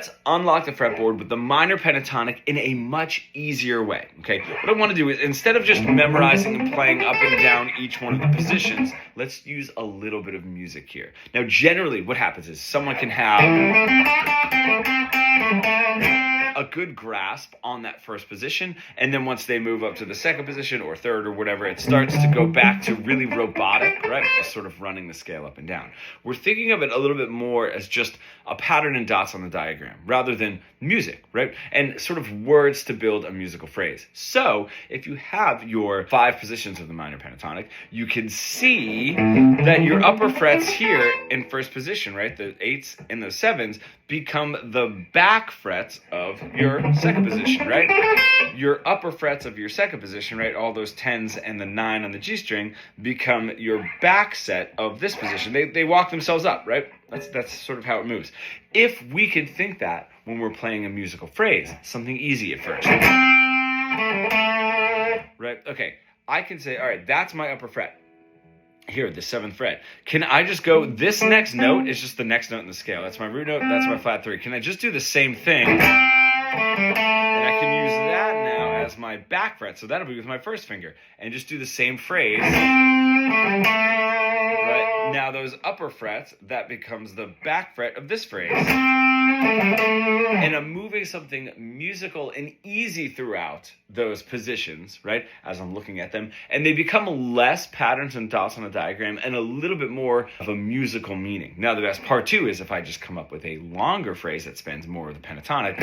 let's unlock the fretboard with the minor pentatonic in a much easier way, okay? What I want to do is, instead of just memorizing and playing up and down each one of the positions, let's use a little bit of music here. Now, generally, what happens is someone can have a good grasp on that first position, and then once they move up to the second position or third or whatever, it starts to go back to really robotic, right? Just sort of running the scale up and down. We're thinking of it a little bit more as just a pattern and dots on the diagram rather than music, right? And sort of words to build a musical phrase. So if you have your 5 positions of the minor pentatonic, you can see that your upper frets here in first position, right? The 8s and the 7s become the back frets of your second position, right? Your upper frets of your second position, right? All those 10s and the 9 on the G string become your back set of this position. They walk themselves up, right? That's sort of how it moves. If we can think that when we're playing a musical phrase, something easy at first. Right? Okay, I can say, all right, that's my upper fret. Here, the 7th fret. Can I just go, this next note is just the next note in the scale. That's my root note, that's my flat 3. Can I just do the same thing? And I can use that now as my back fret. So that'll be with my first finger. And just do the same phrase. Right? Now those upper frets, that becomes the back fret of this phrase. And I'm moving something musical and easy throughout those positions, right, as I'm looking at them. And they become less patterns and dots on a diagram and a little bit more of a musical meaning. Now, the best part, too, is if I just come up with a longer phrase that spans more of the pentatonic,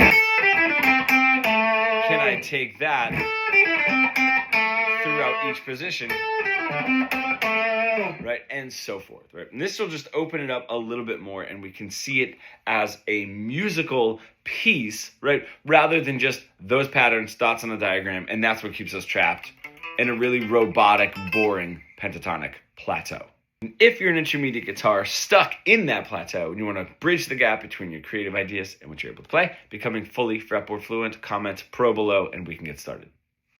can I take that throughout each position, right, and so forth, right? And this will just open it up a little bit more, and we can see it as a musical piece, right, rather than just those patterns, dots on a diagram, and that's what keeps us trapped in a really robotic, boring pentatonic plateau. And if you're an intermediate guitar stuck in that plateau and you want to bridge the gap between your creative ideas and what you're able to play, becoming fully fretboard fluent, comment pro below and we can get started.